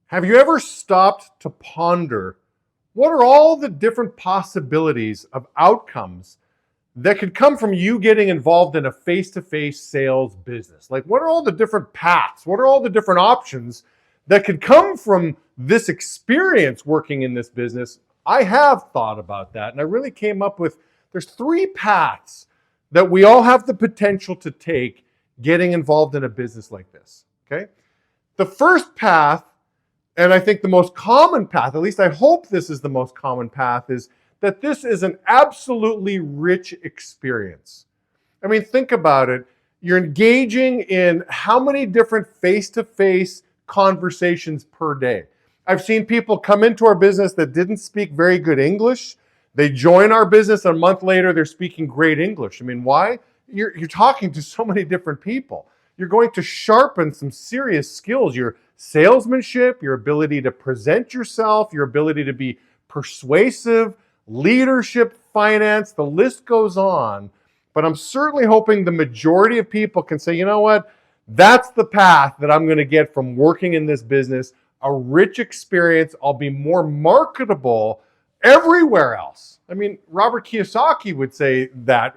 Have you ever stopped to ponder what are all the different possibilities of outcomes that could come from you getting involved in a face to face sales business? Like, what are all the different paths? What are all the different options that could come from this experience working in this business? I have thought about that, and I really came up with there's three paths that we all have the potential to take getting involved in a business like this. Okay. The first path, and I think the most common path, at least I hope this is the most common path, is that this is an absolutely rich experience. I mean, think about it. You're engaging in how many different face-to-face conversations per day? I've seen people come into our business that didn't speak very good English. They join our business, and a month later, they're speaking great English. I mean, why? You're talking to so many different people. You're going to sharpen some serious skills. Your salesmanship, your ability to present yourself, your ability to be persuasive, leadership, finance, the list goes on. But I'm certainly hoping the majority of people can say, you know what? That's the path that I'm going to get from working in this business, a rich experience. I'll be more marketable everywhere else. I mean, Robert Kiyosaki would say that,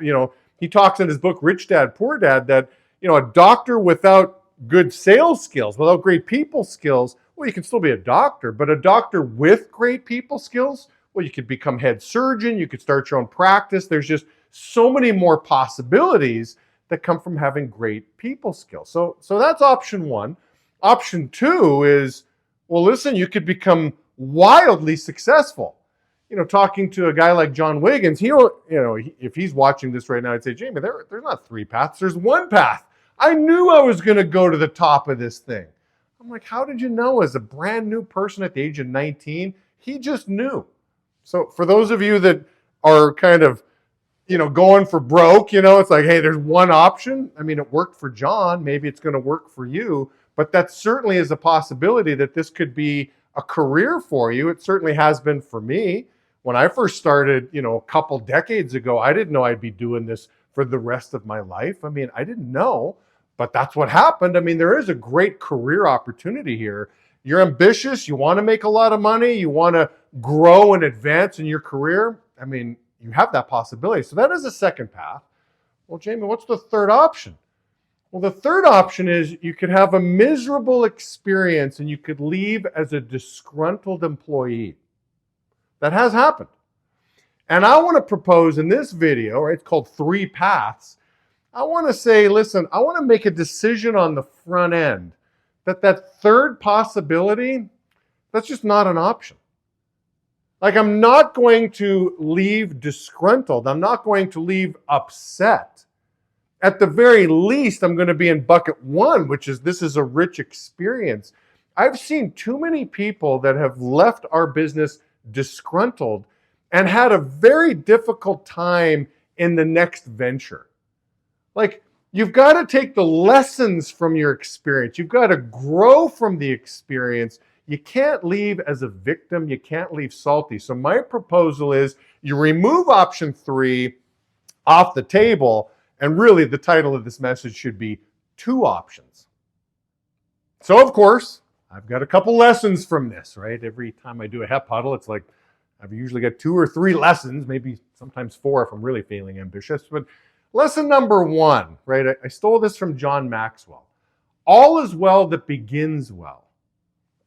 he talks in his book, Rich Dad, Poor Dad, that, a doctor without good sales skills, without great people skills, well, you can still be a doctor, but a doctor with great people skills, well, you could become head surgeon, you could start your own practice. There's just so many more possibilities that come from having great people skills. So that's option one. Option two is, well, listen, you could become wildly successful. Talking to a guy like John Wiggins, if he's watching this right now, I'd say, Jamie, there's not three paths, there's one path. I knew I was going to go to the top of this thing. I'm like, how did you know? As a brand new person at the age of 19, he just knew. So for those of you that are kind of, going for broke, it's like, hey, there's one option. I mean, it worked for John. Maybe it's going to work for you. But that certainly is a possibility that this could be a career for you. It certainly has been for me. When I first started, a couple decades ago, I didn't know I'd be doing this for the rest of my life. I mean, I didn't know, but that's what happened. I mean, there is a great career opportunity here. You're ambitious, you want to make a lot of money, you want to grow and advance in your career. I mean, you have that possibility. So that is a second path. Well, Jamie, what's the third option? Well, the third option is you could have a miserable experience and you could leave as a disgruntled employee. That has happened. And I want to propose in this video, right, it's called Three Paths. I want to say, listen, I want to make a decision on the front end that third possibility, that's just not an option. Like, I'm not going to leave disgruntled. I'm not going to leave upset. At the very least, I'm going to be in bucket one, which is this is a rich experience. I've seen too many people that have left our business disgruntled and had a very difficult time in the next venture. Like, you've got to take the lessons from your experience. You've got to grow from the experience. You can't leave as a victim. You can't leave salty. So my proposal is you remove option three off the table. And really, the title of this message should be Two Options. So, of course, I've got a couple lessons from this, right? Every time I do a hep huddle, it's like I've usually got 2 or 3 lessons, maybe sometimes 4 if I'm really feeling ambitious. But lesson number 1, right? I stole this from John Maxwell. All is well that begins well.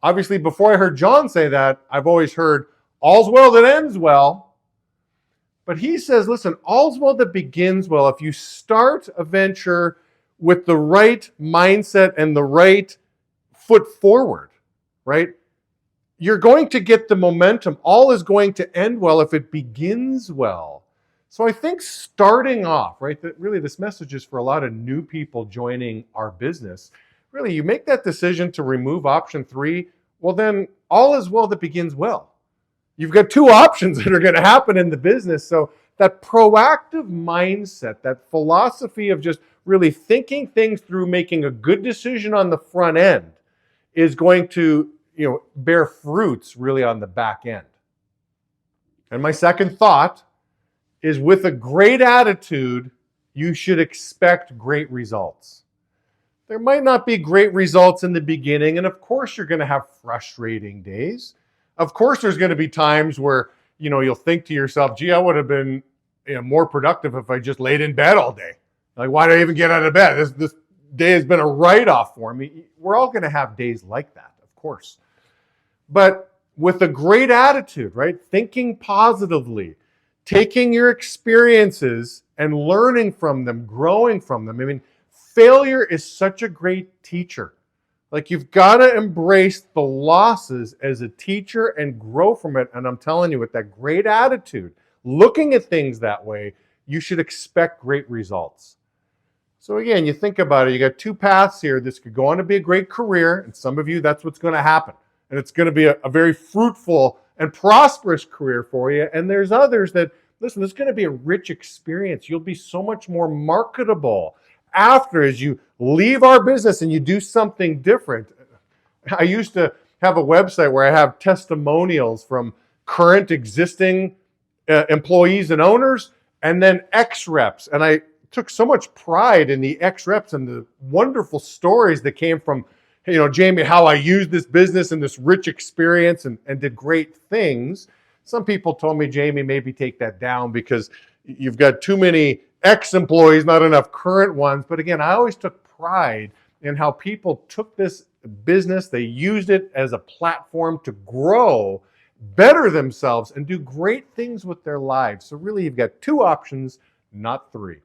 Obviously, before I heard John say that, I've always heard all's well that ends well. But he says, listen, all's well that begins well. If you start a venture with the right mindset and the right foot forward, right? You're going to get the momentum. All is going to end well if it begins well. So I think starting off, right, that really this message is for a lot of new people joining our business. Really, you make that decision to remove option 3, well then all is well that begins well. You've got 2 options that are going to happen in the business. So that proactive mindset, that philosophy of just really thinking things through, making a good decision on the front end is going to, bear fruits really on the back end. And my second thought is with a great attitude, you should expect great results. There might not be great results in the beginning, and of course you're going to have frustrating days. Of course there's going to be times where, you'll think to yourself, gee, I would have been more productive if I just laid in bed all day. Like, why did I even get out of bed? This day has been a write-off for me. We're all going to have days like that, of course. But with a great attitude, right? Thinking positively, taking your experiences and learning from them, growing from them. I mean, failure is such a great teacher. Like, you've got to embrace the losses as a teacher and grow from it. And I'm telling you, with that great attitude, looking at things that way, you should expect great results. So again, you think about it, you got two paths here. This could go on to be a great career, and some of you, that's what's going to happen. And it's going to be a very fruitful and prosperous career for you. And there's others that, listen, this is going to be a rich experience. You'll be so much more marketable after, as you leave our business and you do something different. I used to have a website where I have testimonials from current existing employees and owners, and then ex-reps. And I took so much pride in the ex-reps and the wonderful stories that came from, Jamie, how I used this business and this rich experience and did great things. Some people told me, Jamie, maybe take that down because you've got too many ex-employees, not enough current ones. But again, I always took pride in how people took this business, they used it as a platform to grow, better themselves, and do great things with their lives. So really, you've got two options, not three.